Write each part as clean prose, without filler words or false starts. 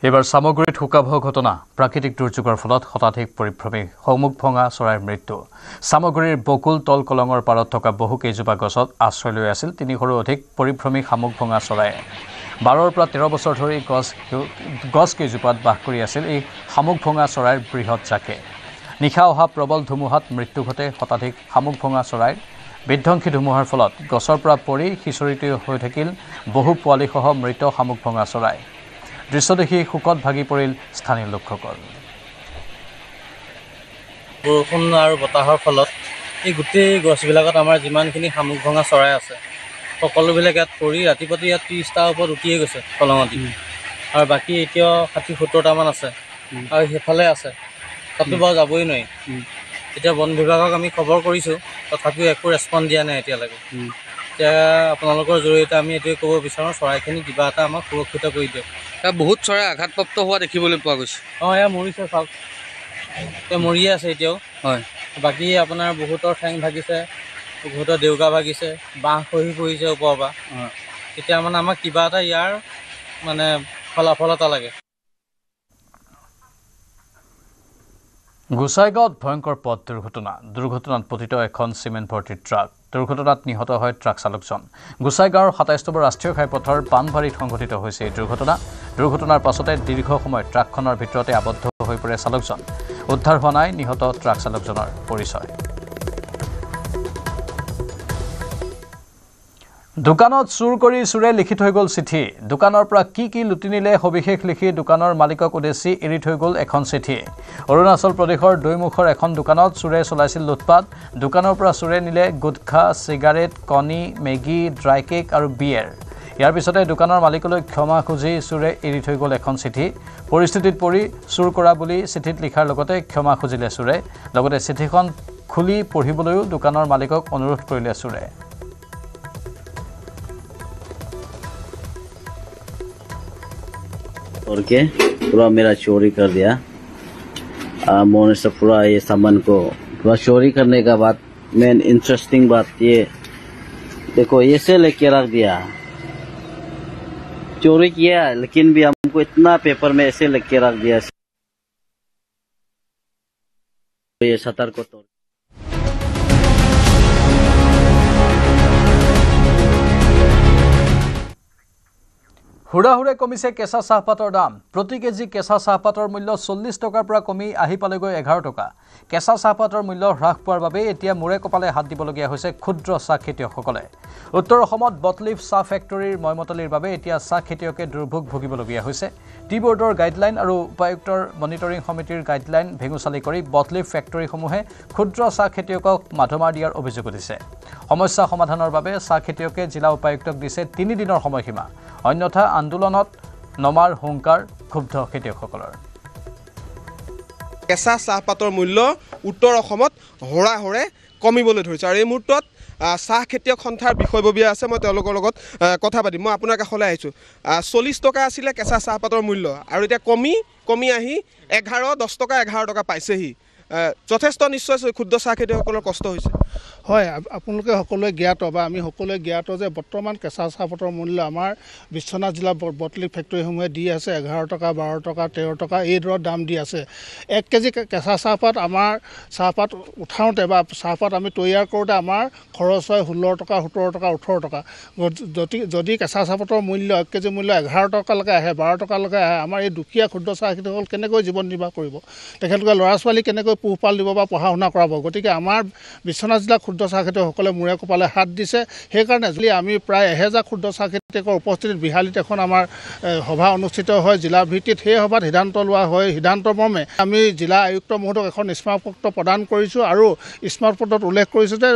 এবাৰ সামগ্ৰীত শুকাভ ঘটনা প্ৰাকৃতিক দুৰ্যোগৰ ফলত শতাধিক পৰিভ্ৰমী সমুখ ভঙা চৰাইৰ মৃত্যু সামগ্ৰীৰ বকুল তল কলঙৰ পাৰত থকা বহু কেইজোপা গছত আশ্ৰয় লৈ আছিল তিনিশৰো অধিক পৰিভ্ৰমী শামুক ভঙা চৰাইয়ে 12ৰ পৰা 13 বছৰ ধৰি গছ কেইজোপাত বাস কৰি আছিল এই শামুক ভঙা চৰাইৰ বৃহৎ জাকে নিশা অহা প্ৰবল ধুমুহাত মৃত্যু ঘটে শতাধিক শামুক ভঙা চৰাইৰ বিধ্বংসী ধুমুহাৰ ফলত গছৰ পৰা পৰি সিঁচৰিত হৈ থাকিল বহু পোৱালিসহ মৃত শামুক ভঙা চৰাই দৃশ্য দেখি শোকত ভাগি পৰিল স্থানীয় লোকসকল বৰষুণ আৰু বতাহৰ ফলত এই গোটেই গছবিলাকত আমাৰ যিমানখিনি শামুক ভঙা চৰাই আছে সকলোবিলাক ইয়াত পৰি ৰাতিপুৱা ইয়াত 30টাৰ ওপৰত উঠিয়ে গৈছে কলঙতি আৰু বাকী এতিয়াও 60-70টামান আছে আৰু সেইফালে আছে তাতো বাৰু যাবই নোৱাৰি এতিয়া বন বিভাগক আমি খবৰ কৰিছোঁ তথাপিও একো ৰেছপন্স দিয়া নাই এতিয়ালৈকে এতিয়া আপোনালোকৰ জৰিয়তে আমি এইটোৱে ক'ব বিচাৰোঁ চৰাইখিনি কিবা এটা আমাক সুৰক্ষিত কৰি দিয়ক বহুত চৰাই আঘাতপ্ৰাপ্ত হোৱা দেখিবলৈ পোৱা গৈছে এয়া মৰিছে চাওক মৰিয়ে আছে এতিয়াও হয় বাকী আপোনাৰ বহুতৰ ঠেং ভাগিছে বহুতৰ দেউকা ভাগিছে বাঁহ খহি পৰিছে ওপৰৰ পৰা তেতিয়া মানে আমাক কিবা এটা ইয়াৰ মানে ফলাফল এটা লাগে গোসাইগাঁৱত ভয়ংকৰ পথ দুৰ্ঘটনাত পতিত এখন চিমেণ্ট ভৰ্তি ট্ৰাক দুৰ্ঘটনাত নিহত হয় ট্ৰাক চালকজন গোসাইগাঁৱৰ ২৭ নম্বৰ ৰাষ্ট্ৰীয় ঘাইপথৰ পাণবাৰীত সংঘটিত হৈছে এই দুৰ্ঘটনাৰ পাছতে দীৰ্ঘ সময় ট্ৰাকখনৰ ভিতৰতে আবদ্ধ হৈ পৰে চালকজন উদ্ধাৰ হোৱা নাই নিহত ট্ৰাক চালকজনৰ পৰিচয় দোকানত চুৰ কৰি চুৰে লিখি থৈ গ'ল চিঠি দোকানৰ পৰা কি লুটি নিলে সবিশেষ লিখি দোকানৰ মালিকক উদ্দেশ্যি এৰি থৈ গ'ল এখন চিঠি অৰুণাচল প্ৰদেশৰ দৈমুখৰ এখন দোকানত চুৰে চলাইছিল লুটপাট দোকানৰ পৰা চুৰে নিলে গুটখা চিগাৰেট কণী মেগী ড্ৰাই কেক আৰু বিয়েৰ ইয়াৰ পিছতে দোকানৰ মালিকলৈ ক্ষমা খুজি চুৰে এৰি থৈ গ'ল এখন চিঠি পৰিস্থিতিত পৰি চুৰ কৰা বুলি চিঠিত লিখাৰ লগতে ক্ষমা খুজিলে চুৰে লগতে চিঠিখন খুলি পঢ়িবলৈও দোকানৰ মালিকক অনুৰোধ কৰিলে চুৰে और के पूरा मेरा चोरी कर दिया मैंने सब पूरा ये सामान को पूरा चोरी करने का बाद मेन इंटरेस्टिंग बात ये देखो ये से लेके रख दिया चोरी किया लेकिन भी हमको इतना पेपर में ऐसे लेके रख दिया ये शटर को तोड़ হুৰাহুৰে কমিছে কেঁচা চাহপাতৰ দাম প্ৰতি কেজি কেঁচা চাহপাতৰ মূল্য 40 টকাৰ পৰা কমি আহি পালেগৈ 11 টকা কেঁচা চাহপাতৰ মূল্য হ্ৰাস পোৱাৰ বাবে এতিয়া মূৰে কপালে হাত দিবলগীয়া হৈছে ক্ষুদ্ৰ চাহ খেতিয়কসকলে উত্তৰ অসমত বটলিফ চাহ ফেক্টৰীৰ ময়মতলিৰ বাবে এতিয়া চাহ খেতিয়কে দুৰ্ভোগ ভুগিবলগীয়া হৈছে টি বৰ্ডৰ গাইডলাইন আৰু উপায়ুক্তৰ মনিটৰিং সমিতিৰ গাইডলাইন ভেঙুচালি কৰি বটলিফ ফেক্টৰীসমূহে ক্ষুদ্ৰ চাহ খেতিয়কক মাধমাৰ দিয়াৰ অভিযোগ উঠিছে সমস্যা সমাধানৰ বাবে চাহ খেতিয়কে জিলা উপায়ুক্তক দিছে 3 দিনৰ সময়সীমা অন্যথা আন্দোলনত নমাৰ হুংকাৰ ক্ষুব্ধ খেতিয়কসকলৰ কেঁচা চাহপাতৰ মূল্য উত্তৰ অসমত হৰাহৰে কমিবলৈ ধৰিছে আৰু এই মুহূৰ্তত চাহ খেতিয়ক সন্থাৰ বিষয়ববীয়া আছে মই তেওঁলোকৰ লগত কথা পাতিম মই আপোনাৰ কাষলৈ আহিছোঁ 40 টকা আছিলে কেঁচা চাহপাতৰ মূল্য আৰু এতিয়া কমি আহি 10 টকা 11 টকা পাইছেহি যথেষ্ট নিশ্চয় ক্ষুদ্ৰ চাহ খেতিয়কসকলৰ কষ্ট হৈছে হয় আপোনালোকে সকলোৱে জ্ঞাত বা আমি সকলোৱে জ্ঞাত যে বৰ্তমান কেঁচা চাহপাতৰ মূল্য আমাৰ বিশ্বনাথ জিলা বটলিক ফেক্টৰীসমূহে দি আছে 11 টকা 12 টকা 13 টকা এই দৰত দাম দি আছে 1 কেজি কেঁচা চাহপাত আমাৰ চাহপাত উঠাওঁতে বা চাহপাত আমি তৈয়াৰ কৰোঁতে আমাৰ খৰচ হয় 16 টকা 17 টকা 18 টকা যদি কেঁচা চাহপাতৰ মূল্য 1 কেজি মূল্য 11 টকালৈকে আহে 12 টকালৈকে আহে আমাৰ এই দুখীয়া ক্ষুদ্ৰ চাহ খেতিয়কসকল কেনেকৈ জীৱন নিৰ্বাহ কৰিব তেখেতলোকে ল'ৰা ছোৱালী কেনেকৈ পোহপাল দিব বা পঢ়া শুনা কৰাব গতিকে আমাৰ বিশ্বনাথ জিলা ক্ষুদ্ৰ চাহ খেতিয়কসকলে মূৰে কপালে হাত দিছে সেইকাৰণে যদি আমি প্ৰায় 1000 ক্ষুদ্ৰ চাহ খেতিয়কৰ উপস্থিতিত বিহালীত এখন আমাৰ সভা অনুষ্ঠিত হয় জিলা ভিত্তিত সেই সভাত সিদ্ধান্ত লোৱা হয় সিদ্ধান্তৰ মৰ্মে আমি জিলা আয়ুক্ত মহোদয়ক এখন স্মাৰকপত্ৰ প্ৰদান কৰিছোঁ আৰু স্মাৰকপত্ৰত উল্লেখ কৰিছোঁ যে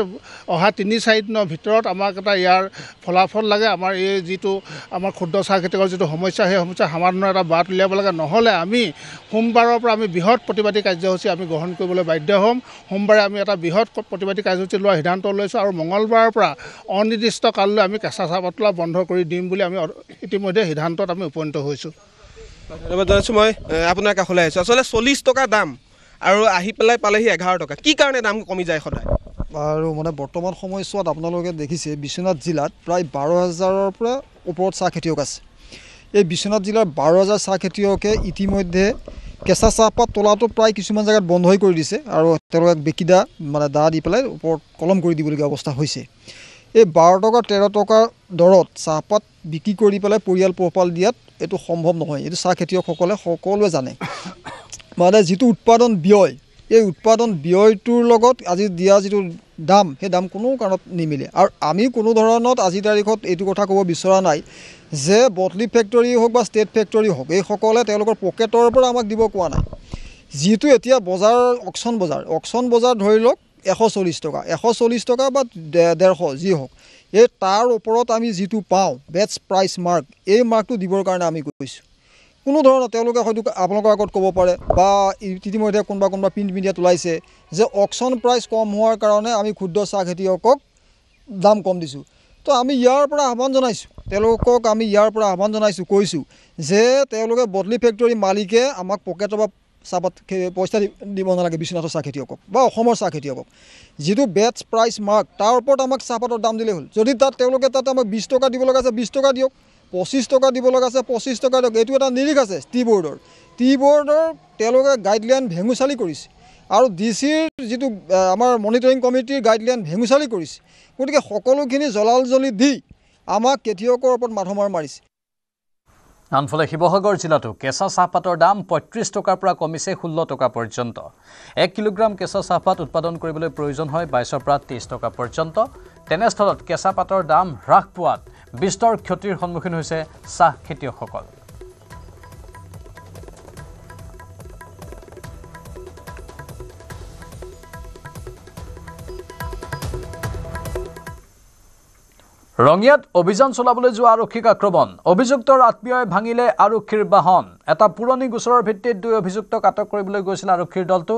অহা 3-4 দিনৰ ভিতৰত আমাক এটা ইয়াৰ ফলাফল লাগে আমাৰ এই যিটো আমাৰ ক্ষুদ্ৰ চাহ খেতিয়কৰ যিটো সমস্যা সেই সমস্যা সমাধানৰ এটা বাট উলিয়াব লাগে নহ'লে আমি সোমবাৰৰ পৰা আমি বৃহৎ প্ৰতিবাদী কাৰ্যসূচী আমি গ্ৰহণ কৰিবলৈ বাধ্য হ'ম সোমবাৰে আমি এটা বৃহৎ প্ৰতিবাদী কাৰ্যসূচী লোৱাৰ সিদ্ধান্ত লৈছোঁ আৰু মঙলবাৰৰ পৰা অনিৰ্দিষ্ট কাললৈ আমি কেঁচা চাহপাত তোলা বন্ধ কৰি দিম বুলি আমি ইতিমধ্যে সিদ্ধান্তত আমি উপনীত হৈছোঁ ধন্যবাদ জনাইছোঁ মই আপোনাৰ কাষলৈ আহিছোঁ আচলতে 40 টকা দাম আৰু আহি পেলাই পালেহি 11 টকা কি কাৰণে দাম কমি যায় সদায় আৰু মানে বৰ্তমান সময়ছোৱাত আপোনালোকে দেখিছে বিশ্বনাথ জিলাত প্ৰায় 12,000ৰ পৰা ওপৰত চাহ খেতিয়ক আছে এই বিশ্বনাথ জিলাৰ 12,000 চাহ খেতিয়কে ইতিমধ্যে কেঁচা চাহপাত তোলাটো প্ৰায় কিছুমান জেগাত বন্ধই কৰি দিছে আৰু তেওঁলোকে বেকিদা মানে দা দি পেলাই ওপৰত কলম কৰি দিবলগীয়া অৱস্থা হৈছে। এই 12 টকা 13 টকাৰ দৰত চাহপাত বিক্ৰী কৰি পেলাই পৰিয়াল পোহপাল দিয়াত এইটো সম্ভৱ নহয়। এইটো চাহ খেতিয়কসকলে সকলোৱে জানে। মানে যিটো উৎপাদন ব্যয়, এই উৎপাদন ব্যয়টোৰ লগত আজি দিয়া যিটো দাম, সেই দাম কোনো কাৰণত নিমিলে। আৰু আমি কোনো ধৰণত আজিৰ তাৰিখত এইটো কথা ক'ব বিচৰা নাই যে বটলি ফেক্টৰী হওক বা ষ্টেট ফেক্টৰী হওক, এইসকলে তেওঁলোকৰ পকেটৰ পৰা আমাক দিব কোৱা নাই। যিটো এতিয়া বজাৰ অকশ্যন বজাৰ ধৰি লওক 140 টকা, 140 টকা বা 150 যি হওক, এই তাৰ ওপৰত আমি যিটো পাওঁ বেটছ প্ৰাইচ মাৰ্ক, এই মাৰ্কটো দিবৰ কাৰণে আমি কৈছোঁ। কোনো ধৰণৰ তেওঁলোকে হয়তো আপোনালোকৰ আগত ক'ব পাৰে বা ইতিমধ্যে কোনোবা প্ৰিণ্ট মিডিয়াত ওলাইছে যে অকশ্যন প্ৰাইচ কম হোৱাৰ কাৰণে আমি ক্ষুদ্ৰ চাহ খেতিয়কক দাম কম দিছোঁ। তো আমি ইয়াৰ পৰা আহ্বান জনাইছোঁ, তেওঁলোকক আমি ইয়াৰ পৰা আহ্বান জনাইছোঁ, কৈছোঁ যে তেওঁলোকে বটলি ফেক্টৰী মালিকে আমাক পকেটৰ পৰা চাহপাত পইচা দিব নালাগে বিশ্বনাথৰ চাহ খেতিয়কক বা অসমৰ চাহ খেতিয়কক। যিটো বেটছ প্ৰাইচ মাৰ্ক তাৰ ওপৰত আমাক চাহপাতৰ দাম দিলেই হ'ল। যদি তেওঁলোকে তাত আমাক 20 টকা দিব লগা আছে 20 টকা দিয়ক, 25 টকা দিব লগা আছে 25 টকা দিয়ক। এইটো এটা নিৰিখ আছে টি বৰ্ডৰ তেওঁলোকে গাইডলাইন ভেঙুচালি কৰিছে আৰু ডিচিৰ যিটো আমাৰ মনিটৰিং কমিটিৰ গাইডলাইন ভেঙুচালি কৰিছে। গতিকে সকলোখিনি জলাল-জলি দি আমাক খেতিয়কৰ ওপৰত মাধমাৰ মাৰিছে। আনফালে শিৱসাগৰ জিলাতো কেঁচা চাহপাতৰ দাম 35 টকাৰ পৰা কমিছে 16 টকা পৰ্যন্ত। 1 কিলোগ্ৰাম কেঁচা চাহপাত উৎপাদন কৰিবলৈ প্ৰয়োজন হয় 22 পৰা 23 টকা পৰ্যন্ত। তেনেস্থলত কেঁচা পাতৰ দাম হ্ৰাস পোৱাত বিস্তৰ ক্ষতিৰ সন্মুখীন হৈছে চাহ খেতিয়কসকল। ৰঙিয়াত অভিযান চলাবলৈ যোৱা আৰক্ষীক আক্ৰমণ, অভিযুক্তৰ আত্মীয়ই ভাঙিলে আৰক্ষীৰ বাহন। এটা পুৰণি গোচৰৰ ভিত্তিত 2 অভিযুক্তক আটক কৰিবলৈ গৈছিল আৰক্ষীৰ দলটো।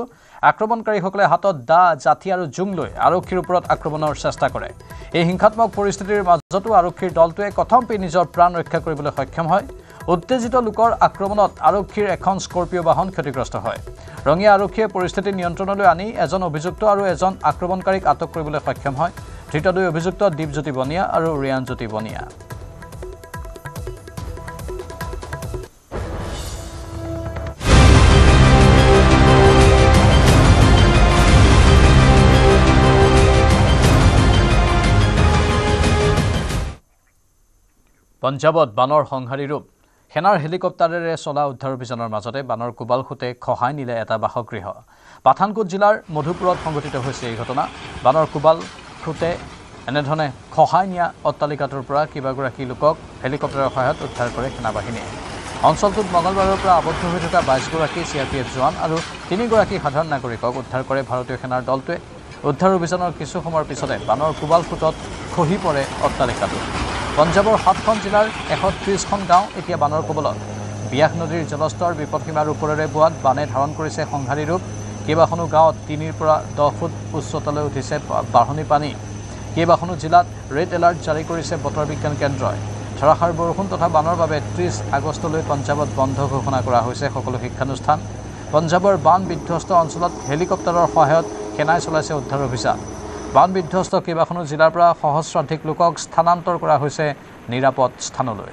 আক্ৰমণকাৰীসকলে হাতত দা, জাঠি আৰু জোং লৈ আৰক্ষীৰ ওপৰত আক্ৰমণৰ চেষ্টা কৰে। এই হিংসাত্মক পৰিস্থিতিৰ মাজতো আৰক্ষীৰ দলটোৱে কথমপি নিজৰ প্ৰাণ ৰক্ষা কৰিবলৈ সক্ষম হয়। উত্তেজিত লোকৰ আক্ৰমণত আৰক্ষীৰ এখন স্কৰ্পিঅ' বাহন ক্ষতিগ্ৰস্ত হয়। ৰঙিয়া আৰক্ষীয়ে পৰিস্থিতি নিয়ন্ত্ৰণলৈ আনি এজন অভিযুক্ত আৰু এজন আক্ৰমণকাৰীক আটক কৰিবলৈ সক্ষম হয়। ধৃত 2 অভিযুক্ত দীপজ্যোতি বনিয়া আৰু ৰিয়ানজ্যোতি বনিয়া। পঞ্জাৱত বানৰ সংহাৰী ৰূপ, সেনাৰ হেলিকপ্টাৰেৰে চলা উদ্ধাৰ অভিযানৰ মাজতে বানৰ কোবাল খুঁটে খহাই নিলে এটা বাসগৃহ। পাঠানকোট জিলাৰ মধুপুৰত সংঘটিত হৈছে এই ঘটনা। বানৰ কোবাল খুঁটে এনেধৰণে খহাই নিয়া অট্টালিকাটোৰ পৰা কেইবাগৰাকী লোকক হেলিকপ্টাৰৰ সহায়ত উদ্ধাৰ কৰে সেনাবাহিনীয়ে। অঞ্চলটোত মঙলবাৰৰ পৰা আবদ্ধ হৈ থকা 22গৰাকী CRPF জোৱান আৰু 3গৰাকী সাধাৰণ নাগৰিকক উদ্ধাৰ কৰে ভাৰতীয় সেনাৰ দলটোৱে। উদ্ধাৰ অভিযানৰ কিছু সময়ৰ পিছতে বানৰ কোবাল খুঁটত খহি পৰে অট্টালিকাটো। পঞ্জাৱৰ 7খন জিলাৰ 130খন গাঁও এতিয়া বানৰ কবলত। বিয়াস নদীৰ জলস্তৰ বিপদসীমাৰ ওপৰেৰে বোৱাত বানে ধাৰণ কৰিছে সংহাৰী ৰূপ। কেইবাখনো গাঁৱত 3 পৰা 10 ফুট উচ্চতালৈ উঠিছে বাঢ়নী পানী। কেইবাখনো জিলাত ৰেড এলাৰ্ট জাৰি কৰিছে বতৰ বিজ্ঞান কেন্দ্ৰই। ধাৰাসাৰ বৰষুণ তথা বানৰ বাবে 30 আগষ্টলৈ পঞ্জাৱত বন্ধ ঘোষণা কৰা হৈছে সকলো শিক্ষানুষ্ঠান। পঞ্জাৱৰ বান বিধ্বস্ত অঞ্চলত হেলিকপ্টাৰৰ সহায়ত সেনাই চলাইছে উদ্ধাৰ অভিযান। বান বিধ্বস্ত কেইবাখনো জিলাৰ পৰা সহস্ৰাধিক লোকক স্থানান্তৰ কৰা হৈছে নিৰাপদ স্থানলৈ।